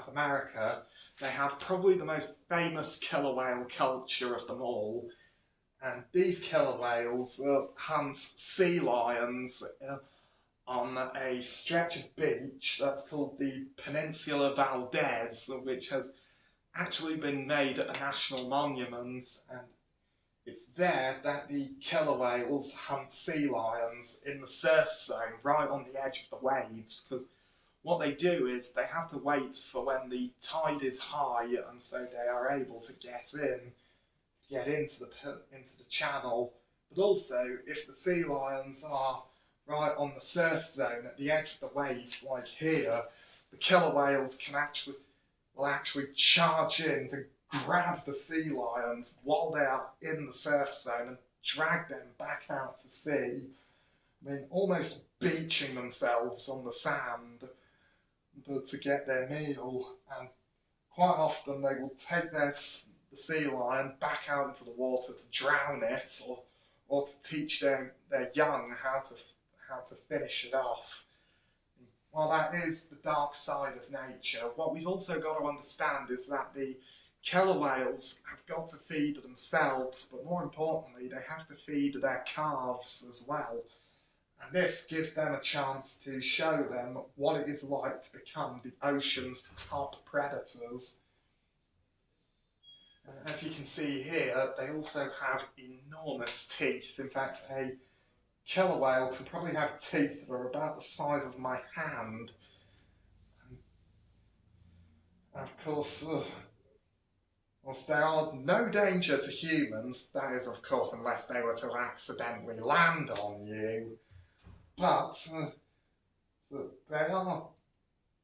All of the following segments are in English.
South America, they have probably the most famous killer whale culture of them all. And these killer whales hunt sea lions on a stretch of beach that's called the Peninsula Valdez, which has actually been made a national monument. And it's there that the killer whales hunt sea lions in the surf zone, right on the edge of the waves, because what they do is they have to wait for when the tide is high, and so they are able to get into the channel. But also, if the sea lions are right on the surf zone at the edge of the waves, like here, the killer whales will actually charge in to grab the sea lions while they are in the surf zone and drag them back out to sea. I mean, almost beaching themselves on the sand to get their meal. And quite often they will take the sea lion back out into the water to drown it, or to teach their young how to finish it off. While that is the dark side of nature, what we've also got to understand is that the killer whales have got to feed themselves, but more importantly, they have to feed their calves as well. And this gives them a chance to show them what it is like to become the ocean's top predators. As you can see here, they also have enormous teeth. In fact, a killer whale can probably have teeth that are about the size of my hand. And of course, they are no danger to humans. That is, of course, unless they were to accidentally land on you. But they are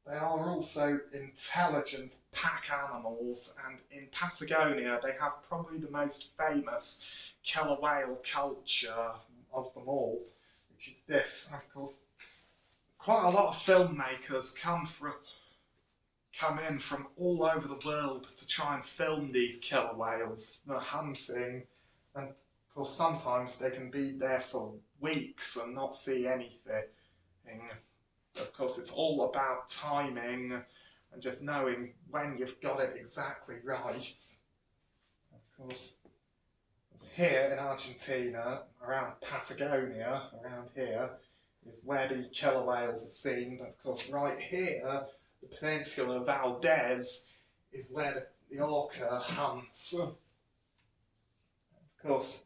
also intelligent pack animals, and in Patagonia they have probably the most famous killer whale culture of them all, which is this. Of course, quite a lot of filmmakers come in from all over the world to try and film these killer whales hunting, and of course sometimes they can be there for weeks and not see anything. Of course, it's all about timing and just knowing when you've got it exactly right. Of course, here in Argentina, around Patagonia, around here, is where the killer whales are seen. But of course, right here, the Peninsula Valdez, is where the orca hunts. Of course,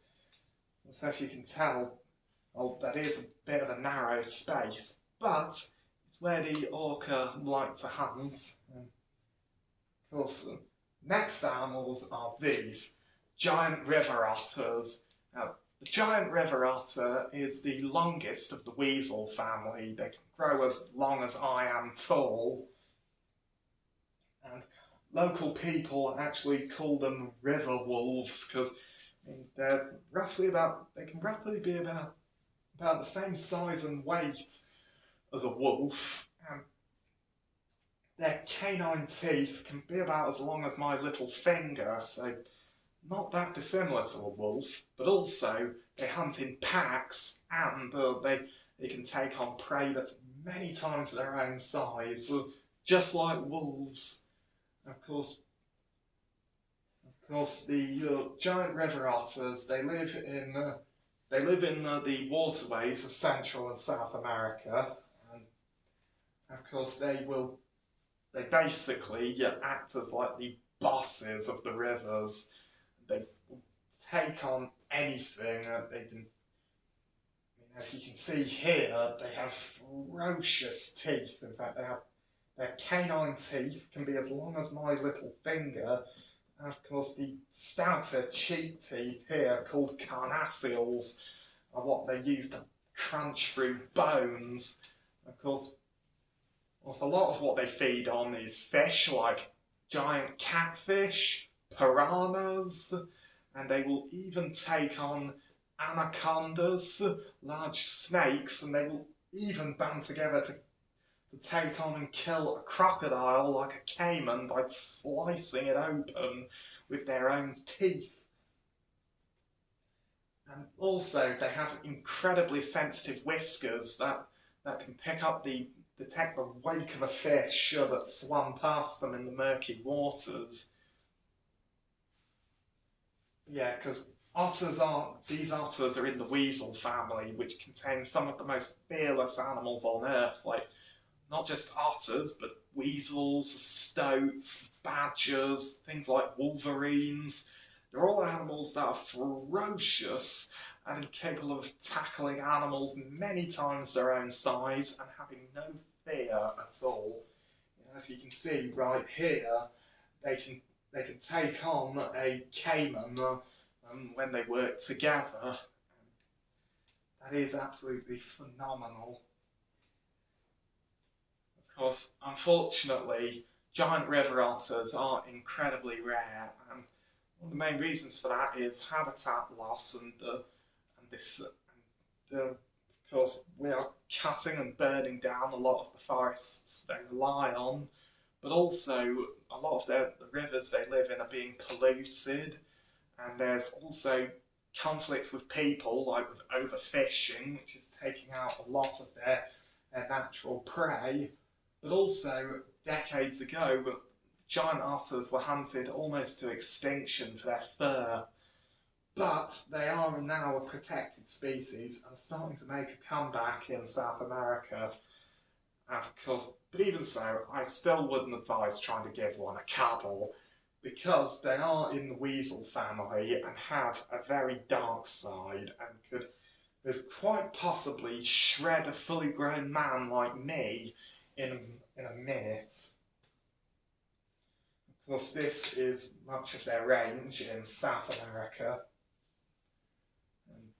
as you can tell, that is a bit of a narrow space, but it's where the orca like to hunt. And of course, the next animals are these giant river otters. Now, the giant river otter is the longest of the weasel family. They can grow as long as I am tall. And local people actually call them river wolves because they can roughly be about the same size and weight as a wolf, and their canine teeth can be about as long as my little finger, so not that dissimilar to a wolf, but also they hunt in packs, and they can take on prey that's many times their own size, just like wolves. Of course, the giant river otters, they live in the waterways of Central and South America, and of course they basically act as like the bosses of the rivers. They take on anything. As you can see here, they have ferocious teeth. In fact, their canine teeth can be as long as my little finger. And of course, the stouter cheek teeth here, called carnassials, are what they use to crunch through bones. Of course, a lot of what they feed on is fish, like giant catfish, piranhas, and they will even take on anacondas, large snakes, and they will even band together to take on and kill a crocodile like a caiman by slicing it open with their own teeth. And also they have incredibly sensitive whiskers that can pick up the detect the wake of a fish that swam past them in the murky waters. Yeah, because these otters are in the weasel family, which contains some of the most fearless animals on Earth, like not just otters, but weasels, stoats, badgers, things like wolverines. They're all animals that are ferocious and capable of tackling animals many times their own size and having no fear at all. As you can see right here, they can take on a caiman when they work together. That is absolutely phenomenal. Of course, unfortunately, giant river otters are incredibly rare, and one of the main reasons for that is habitat loss and of course, we are cutting and burning down a lot of the forests they rely on, but also a lot of the rivers they live in are being polluted, and there's also conflict with people, like with overfishing, which is taking out a lot of their natural prey. But also, decades ago, giant otters were hunted almost to extinction for their fur. But they are now a protected species and are starting to make a comeback in South America. And of course, but even so, I still wouldn't advise trying to give one a cuddle, because they are in the weasel family and have a very dark side and could quite possibly shred a fully grown man like me in a minute. Of course, this is much of their range in South America.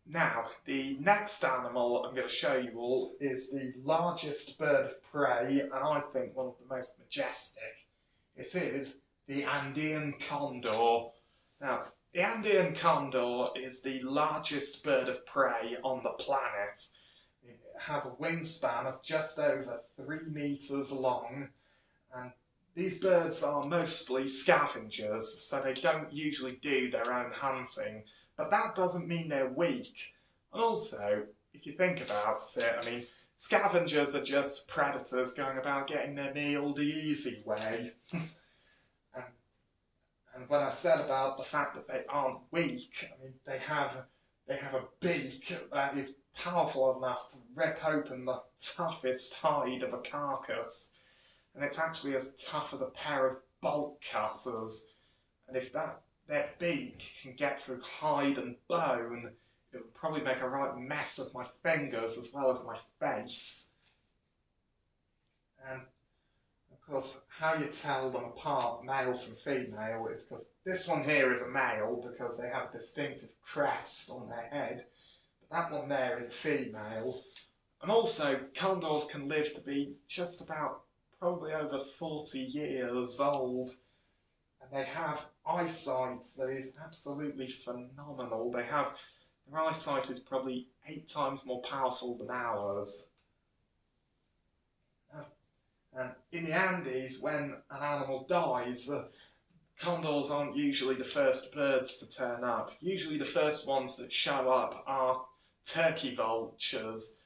Now, the next animal I'm going to show you all is the largest bird of prey, and I think one of the most majestic. It is the Andean Condor. Now, the Andean Condor is the largest bird of prey on the planet. It has a wingspan of just over 3 meters long, and these birds are mostly scavengers, so they don't usually do their own hunting. But that doesn't mean they're weak. And also, if you think about it, I mean, scavengers are just predators going about getting their meal the easy way. And when I said about the fact that they aren't weak, I mean, they have a beak that is powerful enough to rip open the toughest hide of a carcass. And it's actually as tough as a pair of bolt cutters. And if their beak can get through hide and bone, it would probably make a right mess of my fingers as well as my face. And of course, how you tell them apart, male from female, is because this one here is a male because they have a distinctive crest on their head, but that one there is a female. And also, condors can live to be just about probably over 40 years old, and they have eyesight that is absolutely phenomenal. Their eyesight is probably 8 times more powerful than ours. And in the Andes, when an animal dies, condors aren't usually the first birds to turn up. Usually the first ones that show up are turkey vultures.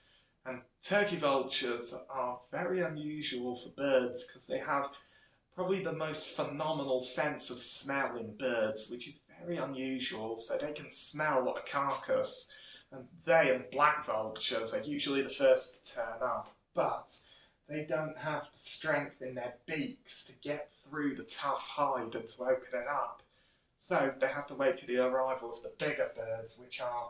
And turkey vultures are very unusual for birds because they have probably the most phenomenal sense of smell in birds, which is very unusual. So they can smell a carcass, and they and black vultures are usually the first to turn up. But they don't have the strength in their beaks to get through the tough hide and to open it up. So they have to wait for the arrival of the bigger birds, which are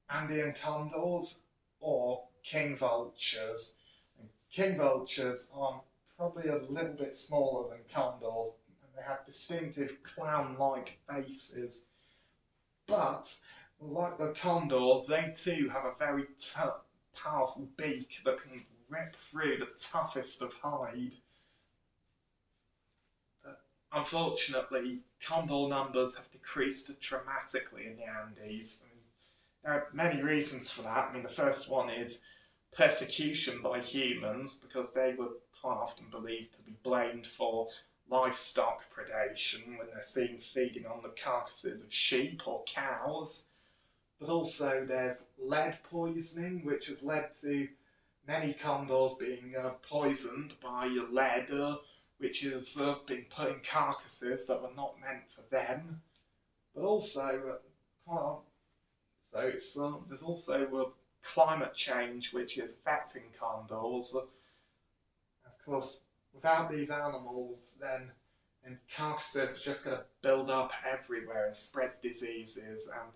Andean condors or king vultures. And king vultures are probably a little bit smaller than condors, and they have distinctive clown-like faces. But, like the condor, they too have a very powerful beak that can rip through the toughest of hide. Unfortunately, condor numbers have decreased dramatically in the Andes. I mean, there are many reasons for that. I mean, the first one is persecution by humans, because they were quite often believed to be blamed for livestock predation when they're seen feeding on the carcasses of sheep or cows. But also there's lead poisoning, which has led to many condors being poisoned by lead, which has been put in carcasses that were not meant for them. But also, there's also climate change which is affecting condors. Of course, without these animals, then carcasses are just going to build up everywhere and spread diseases. And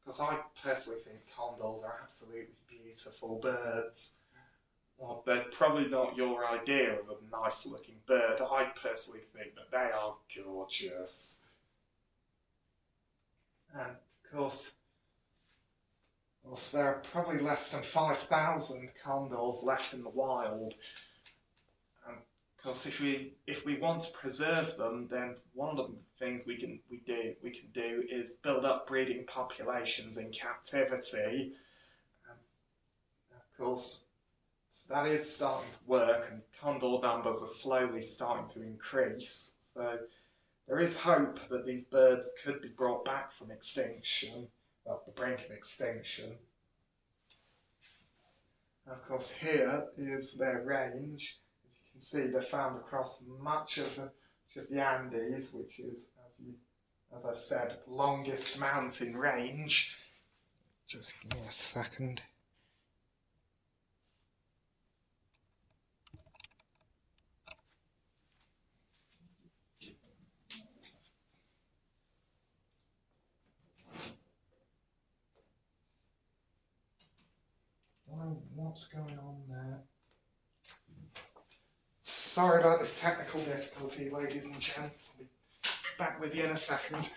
because I personally think condors are absolutely beautiful birds. Well, they're probably not your idea of a nice looking bird. I personally think that they are gorgeous. And of course, there are probably less than 5,000 condors left in the wild. And of course, if we want to preserve them, then one of the things we can do is build up breeding populations in captivity. Of course, that is starting to work, and condor numbers are slowly starting to increase. So there is hope that these birds could be brought back from extinction, the brink of extinction. And of course, here is their range. As you can see, they're found across much of the Andes, which is, as I've said, the longest mountain range. Just give me a second. What's going on there? Sorry about this technical difficulty, ladies and gents. I'll be back with you in a second.